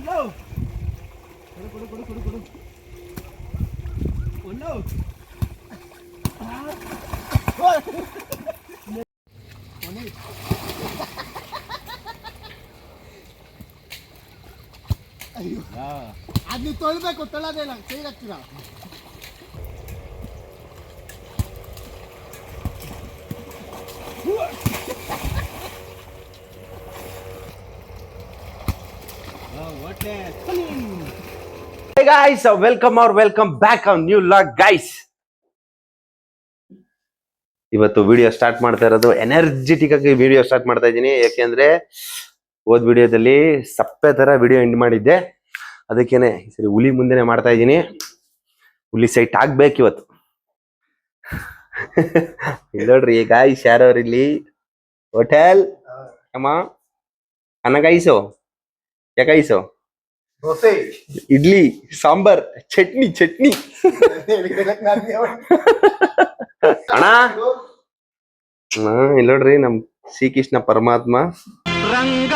ಅದ್ ನೀವು ತೊಳ್ಬೇಕು, ತೊಳೋದೇ ಇಲ್ಲ, ಸೈಡ್ ಹಾಕ್ತೀರಾ. Hey guys, welcome back on new vlog guys. ಇವತ್ತು ವಿಡಿಯೋ ಸ್ಟಾರ್ಟ್ ಮಾಡ್ತಾ ಇರೋದು ಎನರ್ಜೆಟಿಕ್ ಆಗಿ ವಿಡಿಯೋ ಸ್ಟಾರ್ಟ್ ಮಾಡ್ತಾ ಇದ್ದೀನಿ. ಯಾಕೆಂದ್ರೆ ಹೋದ್ ವಿಡಿಯೋದಲ್ಲಿ ಸಪ್ಪೆ ತರ ವಿಡಿಯೋ ಎಂಡ್ ಮಾಡಿದ್ದೆ, ಅದಕ್ಕೇನೆ ಸರಿ ಹುಲಿ ಮುಂದೆನೆ ಮಾಡ್ತಾ ಇದ್ದೀನಿ. ಹುಲಿ ಸೈಟ್ ಆಗ್ಬೇಕು ಇವತ್ತು. ನೋಡ್ರಿ ಗಾಯ್ಸ್, ಯಾರವ್ರು ಇಲ್ಲಿ ಹೋಟೆಲ್ ಅಮ್ಮ ಅನ್ನಗಾಯಿಸೋ ಯಾಕಾಯಿಸೋ ದೋಸೆ, ಇಡ್ಲಿ, ಸಾಂಬಾರ್, ಚಟ್ನಿ ಅಣ್ಣ. ಇಲ್ಲ ನೋಡ್ರಿ ನಮ್ ಶ್ರೀಕೃಷ್ಣ ಪರಮಾತ್ಮ ರಂಗ.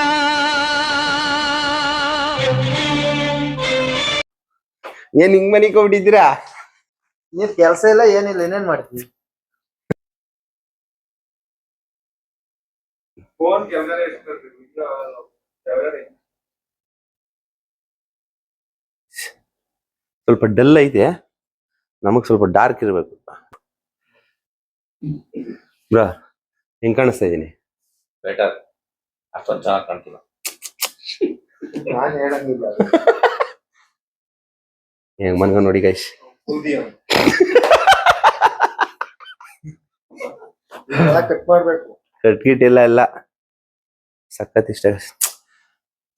ಏನ್ ಹಿಂಗ್ ಮನಿಕ್ ಹೋಗ್ಬಿಟ್ಟಿದ್ದೀರಾ? ನೀನ್ ಕೆಲ್ಸ ಇಲ್ಲ ಏನಿಲ್ಲ, ಏನೇನ್ ಮಾಡ್ತೀವಿ? ಸ್ವಲ್ಪ ಡಲ್ ಐತೆ, ನಮಗ್ ಸ್ವಲ್ಪ ಡಾರ್ಕ್ ಇರ್ಬೇಕು. ಬ್ರಾ ಹೆಂಗ್ ಕಾಣಿಸ್ತಾ ಇದೀನಿ? ಬೆಟರ್, ಅಷ್ಟೊಂದು ಚೆನ್ನಾಗಿ ಕಾಣ್ತಿಲ್ಲ. ನಾನು ಹೇಳಂಗಿಲ್ಲ. ಹೆಂಗ್ ಮನ್ಗ ನೋಡಿ ಗೈಸ್, ಕಟ್ ಮಾಡ್ಬೇಕು. ಕಟ್ಗಿಟ್ ಎಲ್ಲ ಸಖತ್ ಇಷ್ಟ.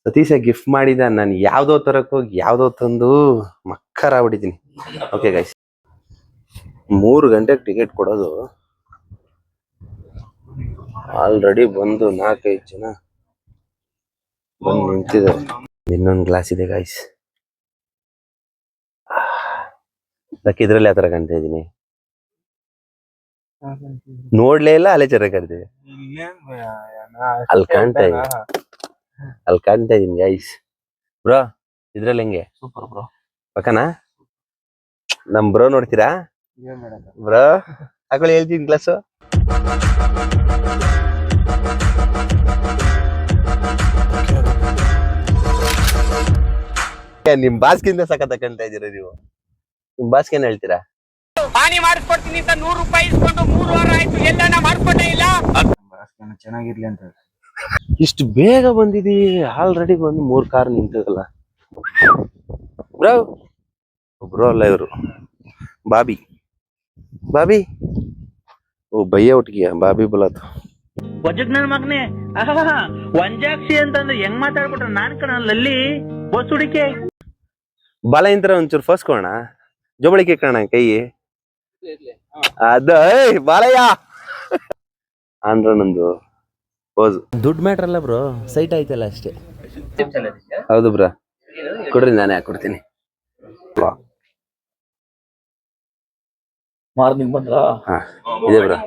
ಸತೀಶ ಗಿಫ್ಟ್ ಮಾಡಿದ, ನಾನು ಯಾವ್ದೋ ತರಕ್ ಹೋಗಿ ಯಾವ್ದೋ ತಂದು ಮಕ್ಕರ ಆಗ್ಬಿಟ್ಟಿದ್ದೀನಿ. ಓಕೆ ಗೈಸ್, 3 ಗಂಟೆಗೆ ಟಿಕೆಟ್ ಕೊಡೋದು, ಆಲ್ರೆಡಿ ಬಂದು 4-5 ಜನ ಬಂದು ನಿಂತಿದ್ದಾರೆ. ಇನ್ನೊಂದು ಗ್ಲಾಸ್ ಇದೆ ಗೈಸ್, ಅದಕ್ಕೆ ಇದ್ರಲ್ಲಿ ಯಾವ ತರ ಕಾಣ್ತಾ ಇದೀನಿ ನೋಡ್ಲೇ ಇಲ್ಲ. ಅಲ್ಲೇ ಚೆನ್ನಾಗಿ ಕಾಣ್ತಿದೆ, ಅಲ್ಲಿ ಕಾಣ್ತಾ ಇದೀನಿ ಗೈಸ್. ಬ್ರೋ ಇದ್ರಲ್ಲಿ ಹೆಂಗೆ? Super bro. ಪಕ್ಕನಾ ನಮ್ ಬ್ರೋ ನೋಡ್ತೀರಾ? ಬ್ರೋ ಹಾಕೊಳ್ಳಿ, ಹೇಳ್ತೀನಿ ಗ್ಲಾಸು. ನಿಮ್ ಬಾಸ್ಗಿಂತ ಸಖತ್ ಕಾಣ್ತಾ ಇದೀರ ನೀವು. ನಿಮ್ ಬಾಸ್ಗೆ ಏನ್ ಹೇಳ್ತೀರಾ? ಹಾನಿ ಮಾಡಿಸ್ಕೊಡ್ತೀನಿ ಅಂತ 100 ರೂಪಾಯಿ ಇಸ್ಕೊಂಡು 3 ವಾರ ಆಯ್ತು, ಎಲ್ಲಾನ ಮಾಡ್ಕೊಂಡೇ ಇಲ್ಲ. ಚೆನ್ನಾಗಿರ್ಲಿ ಅಂತ ಇಷ್ಟು ಬೇಗ ಬಂದಿದಿ, ಆಲ್ರೆಡಿ ಬಂದು 3 ಕಾರ್ ನಿಂತದಲ್ಲ. ಬ್ರೋ ಬ್ರೋ ಅಲ್ಲ ಇವರು, ಬಾಬಿ ಓ ಭಯ್ಯ ಒಟ್ಟಿಗೆ ಬಾಬಿ ಬೋಲಾತು. ವಜಕ್ ನನ್ ಮಗನೆ ವಂಜಾಕ್ಷಿ ಅಂತಂದ್ರೆ ಹೆಂಗ್ ಮಾತಾಡ್ಬಿಟ್ರ? ನಾನ್ ಕಣಲ್ಲಿ ಬಸ್ ಹುಡಿಕೆ ಬಾಲ ಇಂತರ ಒಂಚೂರು ಫಸ್ಕೋಣ, ಜೋಬಳಿಕೆ ಕಾಣ ಕೈ ಅದ ಬಾಲಯ್ಯ ಆಂಧ್ರನೊಂದು ಪೋಸ್. ದುಡ್ಡು ಮ್ಯಾಟ್ರ್ ಅಲ್ಲ ಬ್ರೋ, ಸೈಟ್ ಆಯ್ತಲ್ಲ ಅಷ್ಟೇ. ಹೌದು ಬ್ರಾ, ಕೊಡ್ರಿ ನಾನೇ ಹಾಕೊಡ್ತೀನಿ. ಮಾರ್ನಿಂಗ್ ಬಂದ್ರ ಇದೆ ಬ್ರಾ,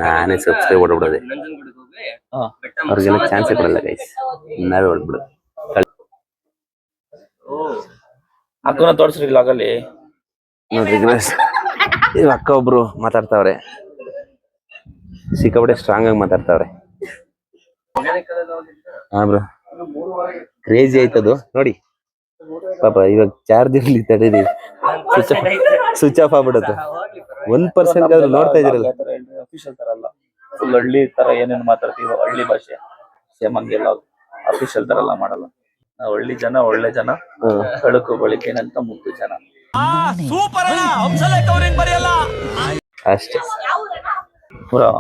ನಾನೇ ಸಬ್ಸ್ಕ್ರೈಬ್ ಹೊಡ್ಬಿಡೋದೆ. ಅವ್ರಿಗೆಲ್ಲ ಚಾನ್ಸೇ ಕೊಡಲ್ಲ ಗೈಸ್, ನಾವೇ ಹೊಡ್ಬಿಡೋದು. ಅಕ್ಕನ ತೋರ್ಸ್ರಿ ಲಾಗಲ್ಲಿ ನೋಡ್ರಿ ಗೈಸ್, ಇದು ಅಕ್ಕ ಒಬ್ರು ಮಾತಾಡ್ತಾವ್ರೆ, ಸಿಕ್ಕಾಪಟ್ಟೆ ಸ್ಟ್ರಾಂಗ್ ಆಗಿ ಮಾತಾಡ್ತಾವ್ರೆ. ಹಾ ಬ್ರೋ, ಕ್ರೇಜಿ ಆಯ್ತದು ನೋಡಿ ಪಾಪ. ಇವಾಗ ಚಾರ್ಜ್ ಇರ್ಲಿ ತಡೀರಿ, ಸ್ವಿಚ್ ಆಫ್ ಆಗ್ಬಿಡುತ್ತೆ. 1% ಆದ್ರೂ ನೋಡ್ತಾ ಇದೀರಲ್ಲ. ಅಫಿಷಿಯಲ್ ತರ ಅಲ್ಲ, ಫುಲ್ ಹಳ್ಳಿ ತರ ಏನೇನ್ ಮಾತಾಡ್ತೀವಿ ಹಳ್ಳಿ ಭಾಷೆ ಸೇಮ್ ಹಂಗೆಲ್ಲ ಅಫಿಷಿಯಲ್ ತರ ಎಲ್ಲ ಮಾಡಲ್ಲ. ನಾವು ಹಳ್ಳಿ ಜನ, ಒಳ್ಳೆ ಜನ, ಕಳುಕು ಬಳಿಕೇನಂತ ಮುದ್ದು ಜನ. ಸೂಪರ್ ಅಣ್ಣ, ಹಂಸಲೇಖ ಅವ್ರೇನ್ ಬರೆಯಲ್ಲ ಅಷ್ಟೇ ಬ್ರೋ.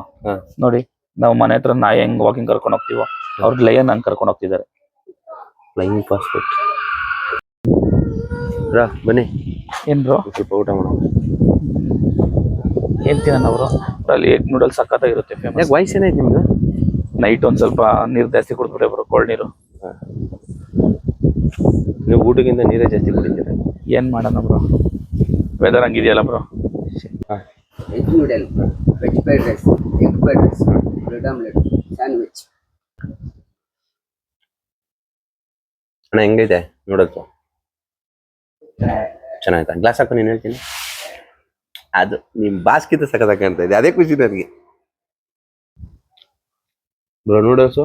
ನೋಡಿ ನಾವು ಮನೆ ಹತ್ರ ನಾಯಿ ಹೆಂಗ್ ವಾಕಿಂಗ್ ಕರ್ಕೊಂಡು ಹೋಗ್ತೀವೋ, ಅವ್ರಿಗೆ ಲಯನ್ ಹಂಗ್ ಕರ್ಕೊಂಡು ಹೋಗ್ತಿದ್ದಾರೆ. Flying passport. ಬ್ರಾ ಬನ್ನಿ, ಏನ್ ಬ್ರೋ? ಸ್ವಲ್ಪ ಊಟ ಮಾಡೋಣ. ಏನ್ ತಿನ್ನೋಣ ಬ್ರೋ? ಅಲ್ಲಿ ಎಗ್ ನೂಡಲ್ಸ್ ಸಕ್ಕತ್ತಾಗಿರುತ್ತೆ, ಫೇಮಸ್. ವಾಯ್ಸ್ ಏನಾಯ್ತು ನಿಮ್ದು? ನೈಟ್ ಒಂದ್ ಸ್ವಲ್ಪ ನೀರು ಜಾಸ್ತಿ ಕುಡಿದ್ಬಿಟ್ಟೆ ಬ್ರೋ, ಕೋಲ್ಡ್ ನೀರು. ನೀವು ಊಟಕ್ಕಿಂತ ನೀರೇ ಜಾಸ್ತಿ ಕುಡಿತೀರ. ಏನ್ ಮಾಡೋಣ ಬ್ರೋ, ವೆದರ್ ಹಂಗಿದೆಯಲ್ಲ bro. Egg noodle, veg fried rice, egg fried rice, bread omelette, sandwich. ಅಣ್ಣ ಹೆಂಗೈತೆ ನೋಡೋದು? ಚೆನ್ನಾಯ್ತಾ? ಗ್ಲಾಸ್ ಹಾಕು, ನೀನು ಹೇಳ್ತೀನಿ. ಅದು ನಿಮ್ ಬಾಸ್ಕಿತ ಸಖತ್ ಕಾಣ್ತಾ ಇದೆ, ಅದೇ ಖುಷಿ ನನಗೆ. Bro noodles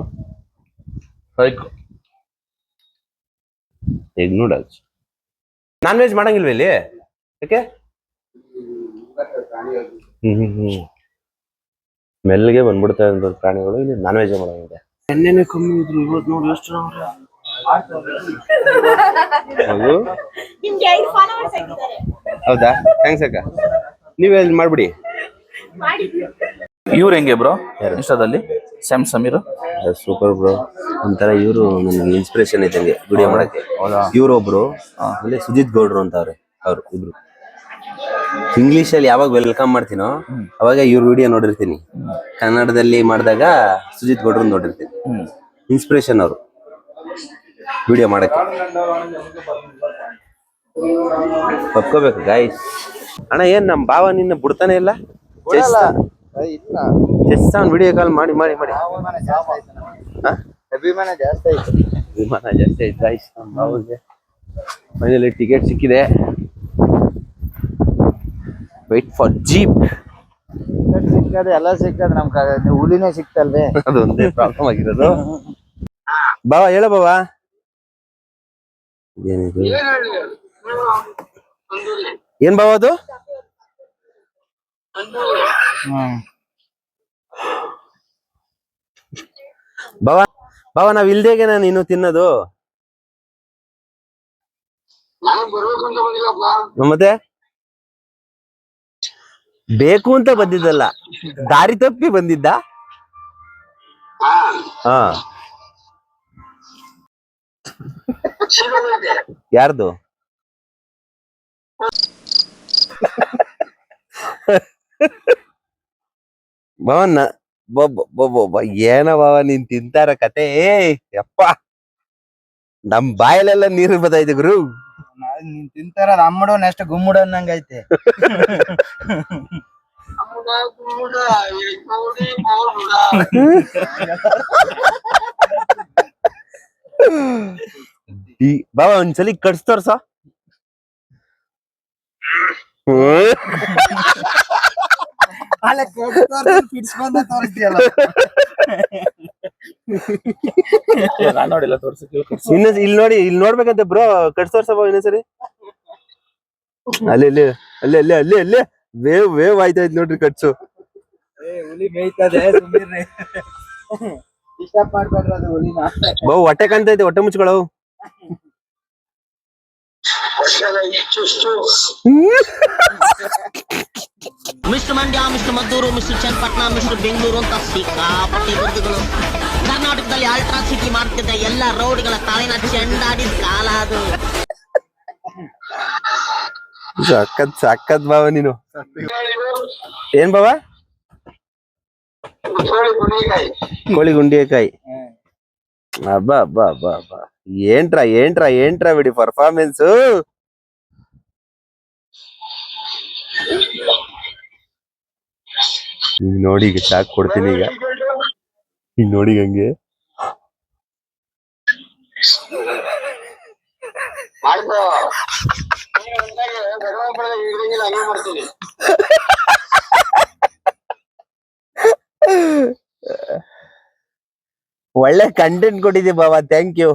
egg noodles. Non veg ಮಾಡಂಗಿಲ್ವ ಇಲ್ಲಿ? ಯಾಕೆ? ಮೆಲ್ಗೆ ಬಂದ್ಬಿಡ್ತಾ ಇರೋ ಪ್ರಾಣಿಗಳು ಇಲ್ಲಿ ನಾನ್ ವೆಜ್ ಮಾಡಂಗಿದೆ. ಎಣ್ಣೆನೆ ಕಮ್ಮಿ ಇದ್ರು ಇವತ್ತು ನೋಡಿ ಎಷ್ಟು ಜನ ಅದು. ಹೌದಾ? ಥ್ಯಾಂಕ್ಸ್ ಅಕ್ಕ. ನೀವೇ ಮಾಡ್ಬಿಡಿ. ಇವ್ರು ಹೆಂಗೆ ಬ್ರೋ ಇನ್ಸ್ಟಾದಲ್ಲಿ? Sam Sameer super bro. ಒಂಥರ ಇವರು ನನಗೆ ಇನ್ಸ್ಪಿರೇಷನ್ ಇದ್ದಂಗೆ ವಿಡಿಯೋ ಮಾಡಕ್ಕೆ. ಇವ್ರು ಒಬ್ರು, ಆಮೇಲೆ ಸುಜಿತ್ ಗೌಡ್ರು ಅಂತ ಅವ್ರು ಇಬ್ರು. ಇಂಗ್ಲಿಷ್ ಅಲ್ಲಿ ಯಾವಾಗ ವೆಲ್ಕಮ್ ಮಾಡ್ತೀನೋ ಅವಾಗ ಇವ್ರ ವಿಡಿಯೋ ನೋಡಿರ್ತೀನಿ. ಕನ್ನಡದಲ್ಲಿ ಮಾಡಿದಾಗ ಸುಜಿತ್ ಗೌಡ್ರು ನೋಡಿರ್ತೀನಿ. ಇನ್ಸ್ಪಿರೇಷನ್ ಅವರು ವಿಡಿಯೋ ಮಾಡಕ್ಕೆ. ಒಪ್ಕೋಬೇಕು ಗಾಯ್ಸ್. ಅಣ್ಣ ಏನ್ ನಮ್ ಭಾವ ನಿನ್ನ ಬಿಡ್ತಾನೆ ಇಲ್ಲ? ಚೆಸ್ ಅವ್ನು ವಿಡಿಯೋ ಕಾಲ್ ಮಾಡಿ ಮಾಡಿ ಮಾಡಿ ಅಭಿಮಾನ ಜಾಸ್ತಿ ಆಯ್ತು. ವಿಮಾನ ಜಾಸ್ತಿ ಆಯ್ತು ಗಾಯ್ಸ್. ನಮ್ಮ ಭಾವಗೆ ಫೈನಲಿ ಟಿಕೆಟ್ ಸಿಕ್ಕಿದೆ. Wait for jeep. ಸಿಕ್ಕದೆ ಎಲ್ಲ ಸಿಕ್ಕದ್ ನಮ್ ಹುಲಿನೇ ಸಿಕ್ತಲ್ವೇ, ಅದೊಂದೇ ಪ್ರಾಬ್ಲಮ್ ಆಗಿರೋದು. ಬಾವ ಹೇಳ ಬಾವ, ಏನಿದು? ಏನ್ ಬಾವ ಅದು? ಬಾವ ನಾವ್ ಇಲ್ದೇಗೆ ನಾನು ಇನ್ನು ತಿನ್ನೋದು ಮತ್ತೆ ಬೇಕು ಅಂತ ಬಂದಿದ್ದಲ್ಲ, ದಾರಿ ತಪ್ಪಿ ಬಂದಿದ್ದ. ಹಾ ಯಾರ್ದು? ಭವನ್ನ ಏನ ಬಾವ ನೀನ್ ತಿಂತಾರ ಕತೆ? ಯಪ್ಪ ನಮ್ ಬಾಯಲ್ಲೆಲ್ಲ ನೀರು ಬದೈತೆ ಗುರು. ನೀನ್ ತಿಂತಾರ ಅಮ್ಮಡೋ ನೆಕ್ಸ್ಟ್ ಗುಮ್ಮಡ ಅನ್ನಂಗೈತೆ. ಬಾವ ಒಂದ್ಸಲಿ ಕಟ್ಸ್ ತೋರ್ಸ. ನೋಡಿಲ್ಲ ತೋರ್ಸಿ. ಇಲ್ಲಿ ನೋಡಿ, ಇಲ್ಲಿ ನೋಡ್ಬೇಕಂತ ಬ್ರೋ. ಕಟ್ಸ್ ತೋರ್ಸ ಬಾವ ಇನ್ನೊಂದ್ಸರಿ. ಅಲ್ಲಿ ವೇವ್ ಆಯ್ತಾಯ್ತು ನೋಡ್ರಿ ಕಟ್ಸು. ಹುಲಿ ಮೇಯ್ತದೆ, ಸುಮ್ಮನೆ ಡಿಸ್ಟರ್ಬ್ ಮಾಡ್ಬೇಡ್ರಿ ಅದು ಹುಲಿನ. ಬಾವು ಹೊಟ್ಟೆ ಕಾಣ್ತೈತೆ, ಹೊಟ್ಟೆ ಮುಚ್ಕೊಳ್ಳವು. Mister Mandya, mister Maddur, mister Channapatna, mister Bengaluru ಅಂತ ಸಿಕ್ಕಾಪಟ್ಟೆ ಬಿರುದುಗಳು. ಕರ್ನಾಟಕದಲ್ಲಿ ಅಲ್ಟ್ರಾಸಿಟಿ ಮಾಡ್ತಿದ್ದ ಎಲ್ಲ ರೌಡಿಗಳ ತಲೆನ ಚೆಂಡಾಡಿದ ಕಾಲ ಅದು. ಸಕ್ಕತ್ ಬಾವ ನೀನು. ಏನ್ ಬಾವ? ಕೋಳಿ ಗುಂಡಿಕಾಯಿ. ಅಬ್ಬಾ ಅಬ್ಬಾ ಅಬ್ಬಾ ಅಬ್ಬಾ, ಏನ್ಟ್ರಾ ಬಿಡಿ ಪರ್ಫಾರ್ಮೆನ್ಸ್. ನೋಡಿ ಈಗ ಶಾಕ್ ಕೊಡ್ತೀನಿ ಈಗ ನೋಡಿ ಹಂಗೆ. ಒಳ್ಳೆ ಕಂಟೆಂಟ್ ಕೊಟ್ಟಿದ್ದಿ ಬಾಬಾ, ಥ್ಯಾಂಕ್ ಯು.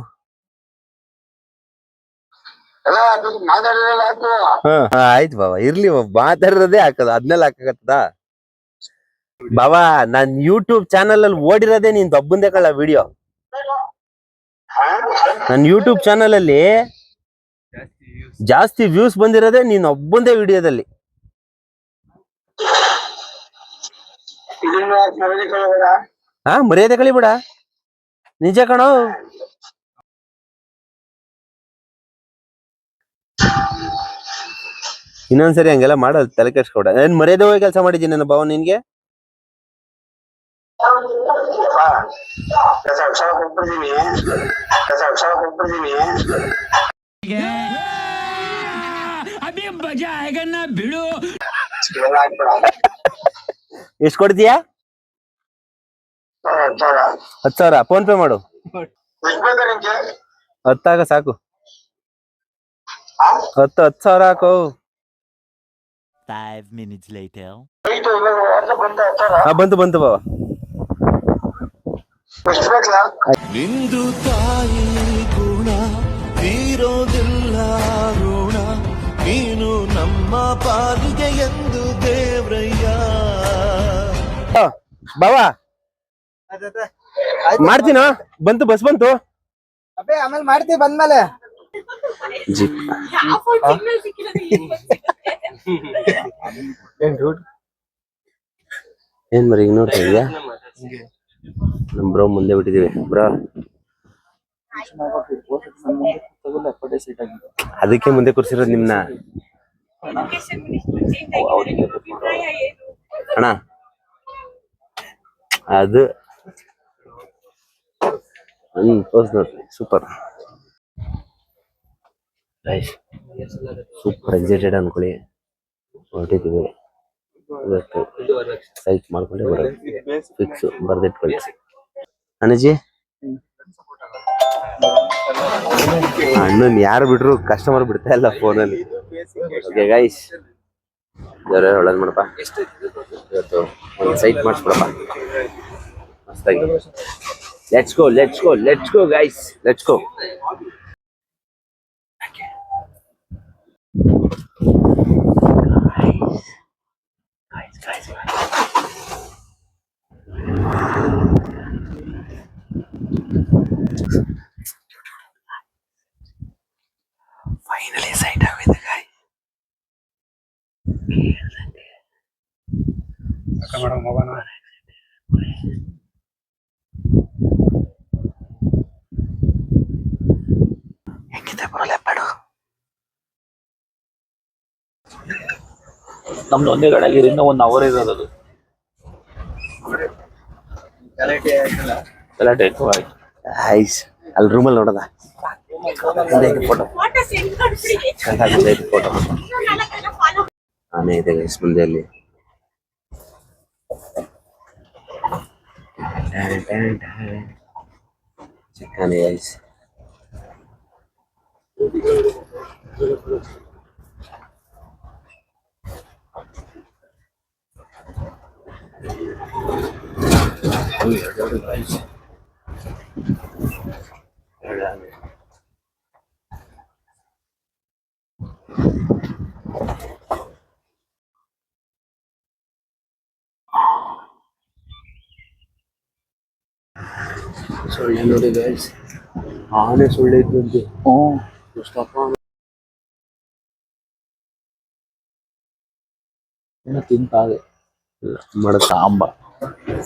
ಆಯ್ತು ಬಾಬಾ, ಇರ್ಲಿ ಮಾತಾಡಿರೋದೇ ಹಾಕದ, ಅದ್ನೆಲ್ಲ ಹಾಕಕತ್ತದ ಬಾಬಾ. ನಾನ್ ಯೂಟ್ಯೂಬ್ ಚಾನಲ್ ಅಲ್ಲಿ ಓಡಿರೋದೇ ನೀನ್ ಒಬ್ಬಂದೇ ಕಳ್ಳ ವಿಡಿಯೋ. ನನ್ ಯೂಟ್ಯೂಬ್ ಚಾನಲ್ ಅಲ್ಲಿ ಜಾಸ್ತಿ ವ್ಯೂಸ್ ಬಂದಿರೋದೇ ನೀನ್ ಒಬ್ಬಂದೇ ವಿಡಿಯೋದಲ್ಲಿ. ಹಾ ಮರ್ಯಾದೆ ಕಳಿಬೇಡ, ನಿಜ ಕಣೋ. ಇನ್ನೊಂದ್ಸರಿ ಹಂಗೆಲ್ಲ ಮಾಡೋದು ತಲೆ ಕೆಡ್ಸ್ಕೊಡ. ಏನ್ ಮರ್ಯಾದೆ ಹೋಗಿ ಕೆಲಸ ಮಾಡಿದ್ದೀನಿ ನನ್ನ ಭಾವ ನಿನ್ಗೆ. ಎಷ್ಟ್ ಕೊಡ್ತೀಯಾ? 10,000 ಫೋನ್ ಪೇ ಮಾಡು. 10 ಸಾಕು. 10,000 ಹಾಕು. 5 minutes later. ಬಂತು ಬಾವ. ನಿಂದು ತಾಯಿ ಗುಣ ತೀರೋದಿಲ್ಲ ಋಣ ನೀನು ನಮ್ಮ ಪಾಲಿಗೆ ಎಂದು ದೇವ್ರಯ್ಯ. ಬಾವ ಮಾಡ್ತೀನ. ಬಸ್ ಬಂತು. ಅಬ್ಬೇ ಆಮೇಲೆ ಮಾಡ್ತೀವಿ ಬಂದ್ಮೇಲೆ. ಏನ್ ಬರೀ ಈಗ ನೋಡ್ತಾ ಇದೀಯಾ? ನಮ್ ಬ್ರೋ ಮುಂದೆ ಬಿಟ್ಟಿದೀವಿ ಬ್ರೋ. ಅದಕ್ಕೆ ಮುಂದೆ ಕೂರ್ಸಿರೋದು ನಿಮ್ನ ಅಣ್ಣ. ಅದು ಪೋಸ್ ನೋಡ್ರಿ ಸೂಪರ್ ಸೂಪರ್ ಎಕ್ಸೈಟೆಡ್ ಅನ್ಕೊಳ್ಳಿ. ಹೊರಟಿದ್ದೀವಿ ಇವತ್ತು. ಸೈಟ್ ಮಾಡ್ಕೊಂಡೆ ಬರೋದು ಫಿಕ್ಸ್. ಬರ್ದಿಟ್ಕೊಳ್ಳಿ ಅಣ್ಣಜಿ. ಅಣ್ಣನ್ ಯಾರು ಬಿಟ್ರು ಕಸ್ಟಮರ್ ಬಿಡ್ತಾ ಇಲ್ಲ ಫೋನಲ್ಲಿ. ಓಕೆ ಗೈಸ್, ಯಾರು ಒಳ್ಳೇದು ಮಾಡಪ್ಪ. ಇವತ್ತು ಒಂದು ಸೈಟ್ ಮಾಡಿಸ್ಬಿಡಪ್ಪ ಮಸ್ತಾಗಿ. Let's go guys, let's go. Finally sight ಆಗಿದೆ ಗಾಯ್ಸ್. ಹೆಂಗಿದೆ ಬರೋಲ್ಲ ಬೇಡ. ನಮ್ದು ಒಂದೇ ಗಾಡಿಯಾಗಿ ಇನ್ನೂ 1 hour ಇರೋದು. ಗಲಾಟೆ ಆಯ್ತು. ಐಸ್ ಅಲ್ಲಿ ರೂಮಲ್ಲಿ ನೋಡೋದ ಫೋಟೋ. ಆನೆ ಇದೆ ಗೈಸ್ ಮುಂದೆ ಅಲ್ಲಿ. ಚಿಕ್ಕನೆ ಗೈಸ್. ಸೊಳ್ಳೆ ನೋಡಿ ಗೈಸ್, ಆನೆ ಸೊಳ್ಳೆ ಇದ್ದಂತೆ. ತಿಂತಾದೆ ಮಾಡ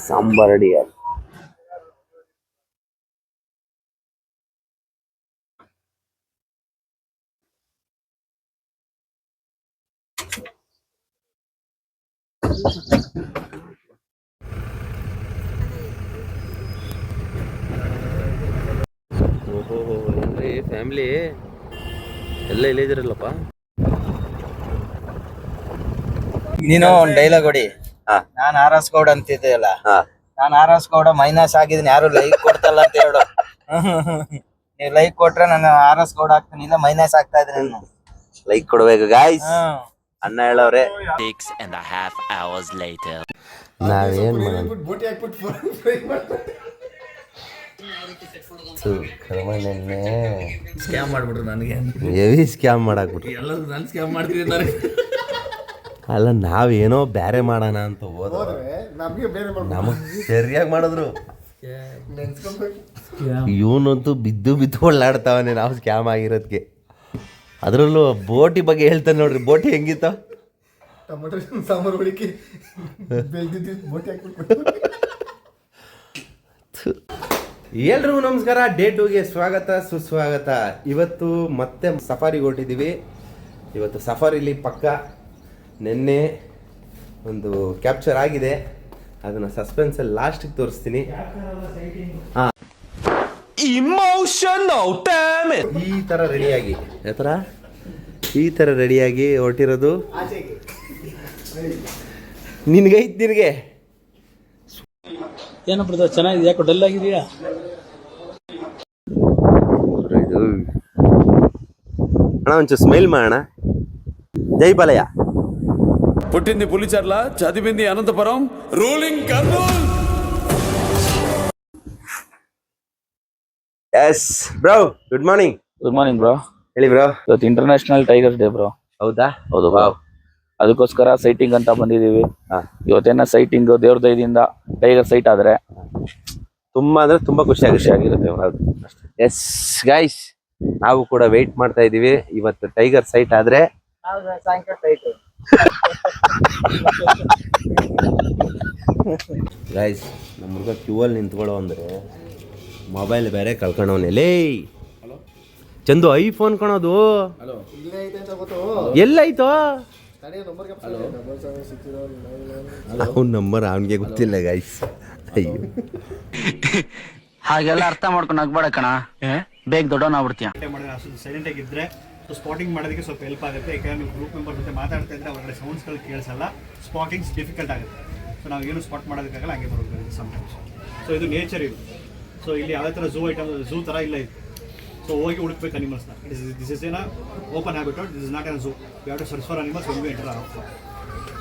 ಸಾಂಬಾರ್ ರೆಡಿ. ಓಹೋ ಏನ್ರಿ ಫ್ಯಾಮಿಲಿ ಎಲ್ಲ ಇಲ್ಲೇ ಇದಿರಲ್ಲಪ್ಪ. ನೀನು ಒಂದ್ ಡೈಲಾಗ್ ಹೊಡಿ. ನಾನ್ ಆರ್.ಎಸ್. ಗೌಡ ಅಂತಿದ್ದೆಯಲ್ಲ, ನಾನ್ ಆರ್.ಎಸ್. ಗೌಡ ಮೈನಸ್ ಆಗಿದ್ದೀನಿ, ಯಾರು ಲೈಕ್ ಕೊಡ್ತಲ್ಲ ಅಂತ ಹೇಳು. ನೀವ್ ಲೈಕ್ ಕೊಟ್ರೆ ನಾನು ಆರ್.ಎಸ್. ಗೌಡ ಆಗ್ತೀನಿ, ಇಲ್ಲ ಮೈನಸ್ ಆಗ್ತಾ ಇದ್ದೀನಿ. ಲೈಕ್ ಕೊಡ್ಬೇಕು ಗಾಯ್ಸ್. ಅಣ್ಣ ಹೇಳವ್ರೆ. 6.5 hours later. ನಾವೇನ್ ಬೋಟಿ ಹಾಕ್ಬಿಟ್ಟು ಫ್ರೈ ಮಾಡ್ತಾರೆ. ಸ್ಕ್ಯಾಮ್ ಮಾಡ್ಬಿಟ್ರು ನನಗೆ. ಹೆವಿ ಸ್ಕ್ಯಾಮ್ ಮಾಡಾಕ್ಬಿಟ್ರು. ಎಲ್ಲರೂ ನಾನು ಸ್ಕ್ಯಾಮ್ ಮಾಡ್ತೀನಿ ನನಗೆ. ಅಲ್ಲ ನಾವೇನೋ ಬೇರೆ ಮಾಡೋಣ ಅಂತ ಹೋದ್ರೆ ನಮ್ಗೆ ಬೇರೆ ನಮಗ್ ಸರಿಯಾಗಿ ಮಾಡಿದ್ರು. ಇವನಂತೂ ಬಿದ್ದು ಒಳ್ಳಾಡ್ತಾವನೆ ನಾವು ಸ್ಕ್ಯಾಮ್ ಆಗಿರೋದಕ್ಕೆ. ಅದರಲ್ಲೂ ಬೋಟಿ ಬಗ್ಗೆ ಹೇಳ್ತಾನೆ ನೋಡ್ರಿ. ಬೋಟಿ ಹೆಂಗಿತ್ತ? ಟೊಮೆಟೊ ಸಾಂಬಾರು ಹೊಡಿಕೆ ಬೆಳ್ದಿದ್ದು ಬೋಟಿ ಹಾಕ್ಬಿಟ್ಟು. ಎಲ್ರಿಗೂ ನಮಸ್ಕಾರ. ಡೇ 2ಗೆ ಸ್ವಾಗತ ಸುಸ್ವಾಗತ. ಇವತ್ತು ಮತ್ತೆ ಸಫಾರಿಗೆ ಹೊರಟಿದ್ದೀವಿ. ಇವತ್ತು ಸಫಾರಿಲಿ ಪಕ್ಕ ನಿನ್ನೆ ಒಂದು ಕ್ಯಾಪ್ಚರ್ ಆಗಿದೆ, ಅದನ್ನು ಸಸ್ಪೆನ್ಸಲ್ಲಿ ಲಾಸ್ಟಿಗೆ ತೋರಿಸ್ತೀನಿ. ಹಾಂ, ಇಮೋಷನಲ್ ಡ್ಯಾಮೇಜ್. ಈ ಥರ ರೆಡಿಯಾಗಿ ಈ ಥರ ರೆಡಿಯಾಗಿ ಹೊರಟಿರೋದು ನಿನಗೆ ಏನೋ ಬ್ರದರ್ ಚೆನ್ನಾಗಿದೆ, ಯಾಕೋ ಡಲ್ ಆಗಿದೆಯಾ? ಇದು అన్న కొంచెం స్మైల్ మా అన్న. జై బాలయ్య. పుట్టింది పులిచర్ల, చదివింది Anantapuram, ruling Kurnool. Yes bro, good morning. Good morning bro. ಹೇಳಿ ಬ್ರೋ. ಇವತ್ತು ಇಂಟರ್ನ್ಯಾಷನಲ್ ಟೈಗರ್ಸ್ ಡೇ ಬ್ರೋ. ಹೌದಾ? ಹೌದು ಬ್ರೋ. ಅದಕ್ಕೋಸ್ಕರ ಸೈಟಿಂಗ್ ಅಂತ ಬಂದಿದೀವಿ. ಇವತ್ತೇನ ಸೈಟಿಂಗ್ ದೇವ್ರ ದಯದಿಂದ ಟೈಗರ್ ಸೈಟ್ ಆದ್ರೆ ತುಂಬಾ ಅಂದ್ರೆ ತುಂಬಾ ಖುಷಿಯಾಗಿರುತ್ತೆ. ಎಸ್ ಗೈಸ್, ನಾವು ಕೂಡ ವೆಯ್ಟ್ ಮಾಡ್ತಾ ಇದೀವಿ. ಇವತ್ತು ಟೈಗರ್ ಸೈಟ್ ಆದ್ರೆ ಗೈಸ್, ನಮ್ಮ ಹುಡುಗ ಕ್ಯೂ ಅಲ್ಲಿ ನಿಂತ್ಕೊಳ್ಳೋ ಅಂದ್ರೆ ಮೊಬೈಲ್ ಬೇರೆ ಕಳ್ಕೊಂಡವನೇ. ಲೇ ಚಂದು, ಐಫೋನ್ ಕಣೋದು ಎಲ್ಲಾಯ್ತೋ? ಅವನ ನಂಬರ್ ಅವನಿಗೆ ಗೊತ್ತಿಲ್ಲ ಗೈಸ್. ಅಯ್ಯೋ, ಹಾಗೆಲ್ಲ ಅರ್ಥ ಮಾಡ್ಕೊಂಡು ನಗ್ಬೇಡ ಕಣ, ಬೇಗ ದೊಡ್ಡವನಾಗ್ಬಿಡ್ತೀಯ. ಸೈಲೆಂಟ್ ಆಗಿದ್ರೆ ಸ್ಪಾಟಿಂಗ್ ಮಾಡೋದಕ್ಕೆ ಸ್ವಲ್ಪ ಹೆಲ್ಪ್ ಆಗುತ್ತೆ. ಯಾಕಂದ್ರೆ ನೀವು ಗ್ರೂಪ್ ಮೆಂಬರ್ ಜೊತೆ ಮಾತಾಡ್ತಾ ಇದ್ರೆ ಹೊರಗಡೆ ಸೌಂಡ್ಸ್ಗಳು ಕೇಳಿಸಲ್ಲ, ಸ್ಪಾಟಿಂಗ್ಸ್ ಡಿಫಿಕಲ್ಟ್ ಆಗುತ್ತೆ. ಸೊ ನಾವು ಏನು ಸ್ಪಾಟ್ ಮಾಡೋದಕ್ಕಾಗಲ್ಲ, ಹಂಗೆ ಬರೋದು ಸಮ್ಟೈಮ್ಸ್. ಸೊ ಇದು ನೇಚರ್ ಇದು. ಸೊ ಇಲ್ಲಿ ಯಾವುದೇ ಥರ ಝೂ ಐಟಮ್, ಝೂ ಥರ ಇಲ್ಲ ಇದು. ಸೊ ಹೋಗಿ ಹುಡುಕ್ಬೇಕು ಅನಿಮಲ್ಸ್ನ. This is an open habitat, this is not an zoo. You have to search for animals when you enter here.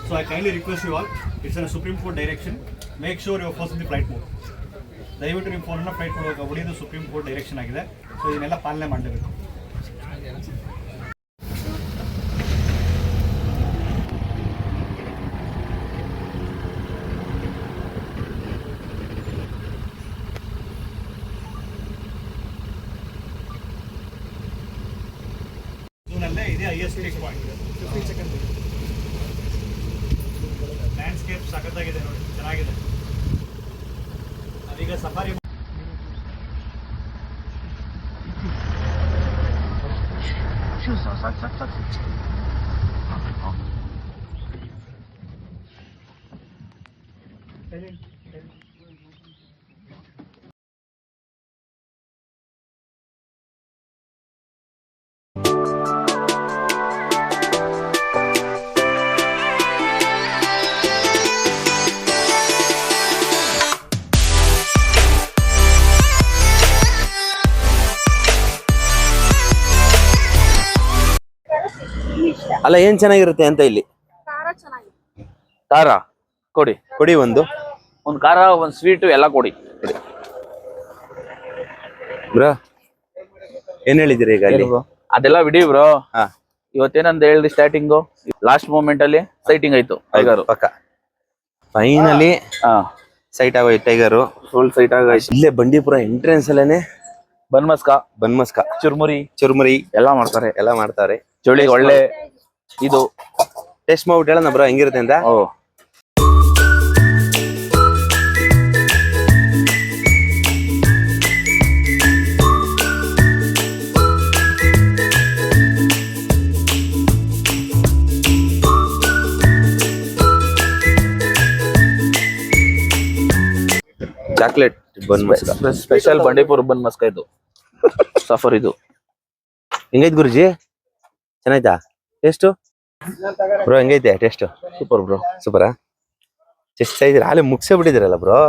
So I kindly request you all, it's an supreme court direction, make sure your first in the flight mode. ದಯವಿಟ್ಟು ನಿಮ್ಮ ಫೋನನ್ನು flight mode ಹೊಡೆಯೋದು supreme court direction ಆಗಿದೆ. So ಇದನ್ನೆಲ್ಲ ಪಾಲನೆ ಮಾಡಲೇಬೇಕು. ಇದೇ highest point, 15 second. Landscape ಸಖತ್ತಾಗಿದೆ ನೋಡಿ, ಚೆನ್ನಾಗಿದೆ. ಅದೀಗ ಸಫಾರಿ ಅಲ್ಲ, ಏನ್ ಚೆನ್ನಾಗಿರುತ್ತೆ ಅಂತ ಇಲ್ಲಿ? ಖಾರ ಕೊಡಿ, ಕೊಡಿ. ಒಂದು ಖಾರ, ಒಂದ್ ಸ್ವೀಟ್ ಎಲ್ಲ ಕೊಡಿ ಬ್ರೋ. ಏನ್ ಹೇಳಿದಿರಿ ಈಗ ಅಲ್ಲಿ? ಅದೆಲ್ಲ ಬಿಡಿ ಬ್ರೋ. ಹಾ, ಇವತ್ತೇನಂತ ಹೇಳಿದ್ರಿ ಸ್ಟಾರ್ಟಿಂಗು, ಲಾಸ್ಟ್ ಮೂಮೆಂಟ್ ಅಲ್ಲಿ ಸೈಟಿಂಗ್ ಆಯ್ತು ಟೈಗರ್. ಪಕ್ಕ ಫೈನಲಿ ಸೈಟ್ ಆಗೋಯ್ತು ಟೈಗರು. ಫುಲ್ ಸೈಟ್ ಆಗಾಯ್ತು. ಇಲ್ಲೇ ಬಂಡೀಪುರ ಎಂಟ್ರೆನ್ಸ್ ಅಲ್ಲೇನೆ ಬನ್ಮಸ್ಕ, ಚುರ್ಮುರಿ ಎಲ್ಲ ಮಾಡ್ತಾರೆ. ಎಲ್ಲ ಮಾಡ್ತಾರೆ. ಚಳಿ ಒಳ್ಳೆ ಇದು ಟೇಸ್ಟ್ ಮಾಡ್ಬಿಟ್ಟು ಹೇಳೋಣ ಬ್ರೋ ಹೆಂಗಿರುತ್ತೆ ಅಂತ. ಚಾಕ್ಲೇಟ್ ಬನ್ಮಸ್ಕ, ಸ್ಪೆಷಲ್ ಬಂಡೀಪುರ ಬನ್ಮಸ್ಕ ಇದು. ಸಫರ್ ಇದು ಹೆಂಗೈತೆ ಗುರುಜಿ? ಚೆನ್ನಾಯ್ತಾ ಟೇಸ್ಟು ಬ್ರೋ? ಹೆಂಗೈತೆ ಟೇಸ್ಟ್? Super bro. ಸೂಪರಾ? ಎಷ್ಟು ಸೈಜ್ ಹಾಲೆ ಮುಗಿಸೇ ಬಿಟ್ಟಿದ್ದೀರಲ್ಲ ಬ್ರೋ.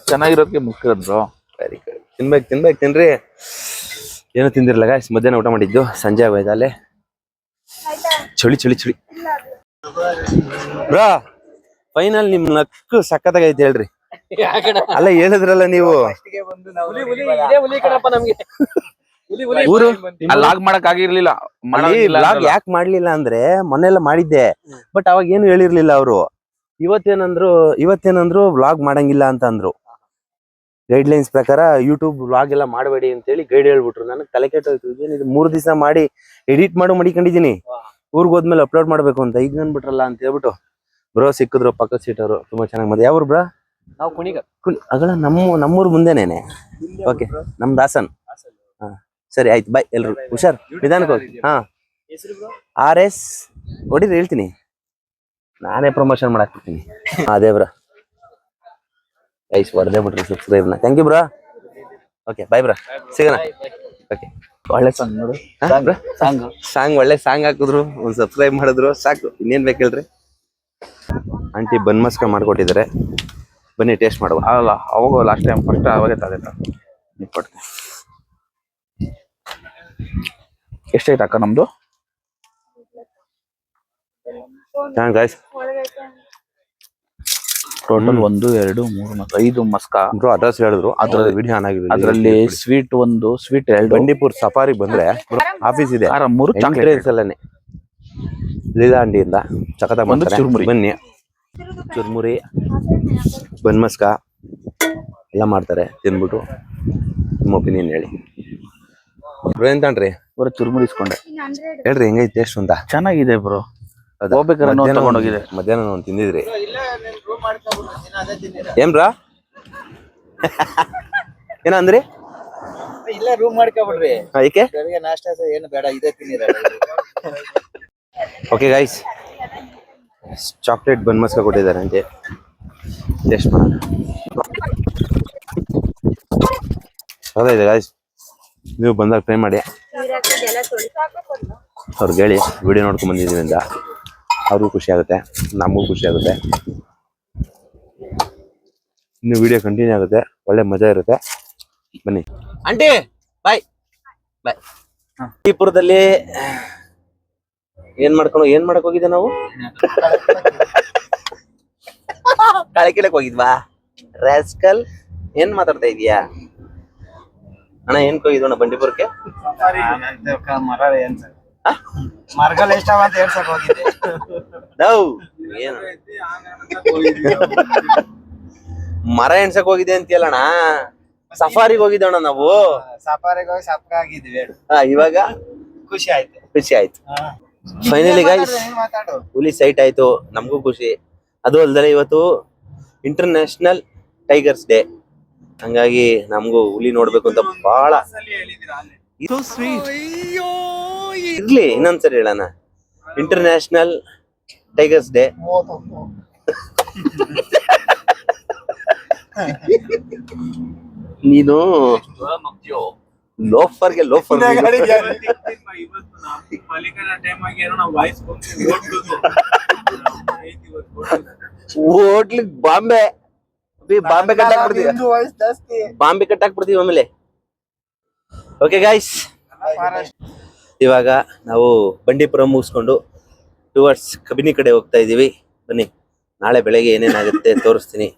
ಚೆನ್ನಾಗಿರೋದಕ್ಕೆ ಮುಗಿರೋದು ಬ್ರೋ. Very good. ತಿನ್ಬೇಕು. ಏನೋ ತಿಂದಿರಲ್ಲ ಗಾಯ್ಸ್, ಮಧ್ಯಾಹ್ನ ಊಟ ಮಾಡಿದ್ದು, ಸಂಜೆ ಆಗೋಯ್ತು. ಅಲ್ಲೇ ಚಳಿ ಬ್ರೋ. ಫೈನಲ್ ನಿಮ್ ನಕ್ಕು ಸಖತ್ತಾಗೈತೆ ಹೇಳ್ರಿ. ಅಲ್ಲ ಹೇಳಿದ್ರಲ್ಲ ನೀವು, ಊರು ಲಾಗ್ ಮಾಡಕ್ ಆಗಿರ್ಲಿಲ್ಲ. ಲಾಗ್ ಯಾಕೆ ಮಾಡ್ಲಿಲ್ಲ ಅಂದ್ರೆ ಮೊನ್ನೆಲ್ಲ ಮಾಡಿದ್ದೆ, ಬಟ್ ಅವಾಗ ಏನು ಹೇಳಿರ್ಲಿಲ್ಲ ಅವರು. ಇವತ್ತೇನಂದ್ರು ವ್ಲಾಗ್ ಮಾಡಂಗಿಲ್ಲ ಅಂತ ಅಂದ್ರು. ಗೈಡ್ ಲೈನ್ಸ್ ಪ್ರಕಾರ ಯೂಟ್ಯೂಬ್ ವ್ಲಾಗ್ ಎಲ್ಲ ಮಾಡಬೇಡಿ ಅಂತ ಹೇಳಿ ಗೈಡ್ ಹೇಳ್ಬಿಟ್ರು. ನನಗೆ ತಲೆ ಕೆಟ್ಟೋಯ್ತು. ಏನಿದು 3 ದಿವಸ ಮಾಡಿ ಎಡಿಟ್ ಮಡಿಕೊಂಡಿದೀನಿ, ಊರ್ಗ್ ಹೋದ್ಮೇಲೆ ಅಪ್ಲೋಡ್ ಮಾಡ್ಬೇಕು ಅಂತ. ಈಗ ನನ್ಬಿಟ್ರಲ್ಲ ಅಂತ ಹೇಳ್ಬಿಟ್ಟು ಬ್ರೋ ಸಿಕ್ಕಿದ್ರು, ಪಕ್ಕದ ಸೀಟರು. ತುಂಬಾ ಚೆನ್ನಾಗಿ ಮಾಡಿದೆ. ಯಾವ್ರು ಬ್ರೋ? ನಾವು ಅಗಳ ನಮ್ಮೂರ್ ಮುಂದೆನೇನೆ. ಓಕೆ, ನಮ್ ದಾಸನ್. ಹಾ ಸರಿ, ಆಯ್ತು, ಬಾಯ್ ಎಲ್ರು. ಹುಷಾರ್, ನಿಧಾನಕ್ಕೆ ಹೋಗಿ. ಹಾ, RS ಹೊಡಿರಿ, ಹೇಳ್ತೀನಿ. ನಾನೇ ಪ್ರಮೋಷನ್ ಮಾಡಾಕ್ಬಿಡ್ತೀನಿ. ಅದೇ ಬ್ರೋ, ಐಸ್ ಹೊಡೆದೇ ಬಿಟ್ರಿ ಸಬ್ಸ್ಕ್ರೈಬ್ನ. Thank you bro. Okay, bye bro, ಸಿಗೋಣ. ಓಕೆ, ಒಳ್ಳೆ ಸಾಂಗ್ ನೋಡು. ಸಾಂಗ್ ಒಳ್ಳೆ ಸಾಂಗ್ ಹಾಕಿದ್ರು, ಒಂದು ಸಬ್ಸ್ಕ್ರೈಬ್ ಮಾಡಿದ್ರು ಸಾಕು. ಇನ್ನೇನ್ ಬೇಕು ಹೇಳ್ರಿ. ಆಂಟಿ ಬನ್ಮಸ್ಕ ಮಾಡ್ಕೊಟ್ಟಿದ್ದಾರೆ, ಬನ್ನಿ ಟೇಸ್ಟ್ ಮಾಡುವ. ಅಲ್ಲ, ಅವಾಗ ಲಾಸ್ಟ್ ಟೈಮ್ ಫಸ್ಟ್ ಅವಾಗೇ ತಂದೆ. ಎಷ್ಟಾಯ್ತು ಅಕ್ಕ ನಮ್ದು? Guys total 1 2 3 4 5 maska. Bro address ಹೇಳಿದ್ರು, ಅದ್ರಲ್ಲಿ ವಿಡಿಯೋ ಆನ್ ಆಗಿದೆ. ಅದ್ರಲ್ಲಿ ಸ್ವೀಟ್ 1, ಸ್ವೀಟ್ 2. ಬಂಡೀಪುರ್ ಸಫಾರಿ ಬಂದ್ರೆ ಆಫೀಸ್ ಇದೆ, ಖಾರ 3, ಚಾಕ್ಲೇಟ್ ಎಂಟ್ರೆನ್ಸ್ ಅಲ್ಲೇ ಲೀಲಾ ಅಂಡಿಯಿಂದ ಸಖತ ಮಾಡ್ತಾರೆ. ಚುರ್ಮುರಿ. ಬನ್ನಿ, ಚುರ್ಮುರಿ ಬನ್ಮಸ್ಕ ಎಲ್ಲ ಮಾಡ್ತಾರೆ. ತಿನ್ಬಿಟ್ಟು ನಿಮ್ಮ ಒಪಿನಿಯನ್ ಹೇಳಿ. ಬ್ರೋ ಎಂತಣ್ರಿ? ಬರೋ ಚುರ್ಮುರಿ ಇಸ್ಕೊಂಡೆ. ಹೇಳ್ರಿ ಹೆಂಗೈತೆ ಟೇಸ್ಟ್ ಅಂತ. ಚೆನ್ನಾಗಿದೆ ಬ್ರೋ. ಹೋಗ್ಬೇಕಾದ್ರೆ ನೋಡ್ ತಗೊಂಡೋಗಿದೆ. ಮಧ್ಯಾಹ್ನ ಒಂದು ತಿಂದಿದ್ರಿ ಏನ್ ಬ್ರಾ? ಏನ ಅಂದ್ರಿ? ಇಲ್ಲೇ ರೂಮ್ ಮಾಡ್ಕೊಬಿಡ್ರಿ. ಏಕೆ? ಬೆಳಿಗ್ಗೆ ನಾಷ್ಟಾ ಏನು ಬೇಡ, ಇದೇ ತಿನ್ನಿರ. ಓಕೆ ಗೈಸ್, ಚಾಕ್ಲೇಟ್ ಬನ್ ಮಸ್ಕ ಕೊಟ್ಟಿದ್ದಾರೆ ಅಂತೆ, ಟೇಸ್ಟ್ ಮಾಡೋಣ. ಹೌದಾಯ್ತು ಗೈಸ್, ನೀವು ಬಂದಾಗ ಟ್ರೈ ಮಾಡಿ. ಅವ್ರಿಗೆ ಹೇಳಿ ವಿಡಿಯೋ ನೋಡ್ಕೊಂಡ್ ಬಂದಿದ್ದೀವಿ ಅಂತ, ಅವ್ರಿಗೂ ಖುಷಿ ಆಗುತ್ತೆ, ನಮಗೂ ಖುಷಿ ಆಗುತ್ತೆ. ಇನ್ನು ವಿಡಿಯೋ ಕಂಟಿನ್ಯೂ ಆಗುತ್ತೆ, ಒಳ್ಳೆ ಮಜಾ ಇರುತ್ತೆ. ಬನ್ನಿ ಆಂಟಿ, ಬಾಯ್ ಬಾಯ್. ಬಂಡೀಪುರದಲ್ಲಿ ಏನ್ ಮಾಡಕ್ ಹೋಗಿದ್ದೆ ನಾವು? ಕಳೆ ಕೀಳಕ್ ಹೋಗಿದ್ವಾ ರಾಸ್ಕಲ್? ಏನ್ ಮಾತಾಡ್ತಾ ಇದೀಯಾ ಅಣ್ಣ? ಏನ್ ಹೋಗಿದ್ವಣ್ಣ ಬಂಡೀಪುರಕ್ಕೆ? ಮರಗಳು ಎಷ್ಟಾವ ಅಂತ ಹೇಳ್ಸಕ್ ಹೋಗಿದ್ದೆ. ಏನು ಮರ ಎಣ್ಸಕ್ ಹೋಗಿದೆ ಅಂತೀಯಲ್ಲಣ್ಣ? ಸಫಾರಿಗೆ ಹೋಗಿದ್ದಣ್ಣ ನಾವು. ಸಫಾರಿಗೆ ಹೋಗಿ ಸಪ್ಕ ಆಗಿದ್ವಿ. ಇವಾಗ ಖುಷಿ ಆಯ್ತು. ಖುಷಿ ಆಯ್ತು. ಫೈನಲಿ ಗೈಸ್, ಮಾತಾಡು. ಹುಲಿ ಸೈಟ್ ಆಯ್ತು, ನಮಗೂ ಖುಷಿ. ಅದು ಅಲ್ದರೆ ಇವತ್ತು ಇಂಟರ್ನ್ಯಾಷನಲ್ ಟೈಗರ್ಸ್ ಡೇ, ಹಂಗಾಗಿ ನಮಗೂ ಹುಲಿ ನೋಡ್ಬೇಕು ಅಂತ ಬಹಳ. ಇರ್ಲಿ, ಇನ್ನೊಂದ್ಸರಿ ಹೇಳೋಣ, ಇಂಟರ್ನ್ಯಾಷನಲ್ ಟೈಗರ್ಸ್ ಡೇ. ನೀನು ಲೋಫರ್ಗೆ ಲೋಫರ್ ಹೋಟ್ಲಿಗೆ ಬಾಂಬೆ ಬಾಂಬೆ ಕಟ್ಟಾಕ್ಬಿಡ್ತೀವಿ ಆಮೇಲೆ. ಓಕೆ ಗೈಸ್, ಇವಾಗ ನಾವು ಬಂಡೀಪುರ ಮುಗಿಸ್ಕೊಂಡು ಟುವರ್ಡ್ಸ್ ಕಬಿನಿ ಕಡೆ ಹೋಗ್ತಾ ಇದೀವಿ. ಬನ್ನಿ, ನಾಳೆ ಬೆಳಗ್ಗೆ ಏನೇನಾಗುತ್ತೆ ತೋರಿಸ್ತೀನಿ.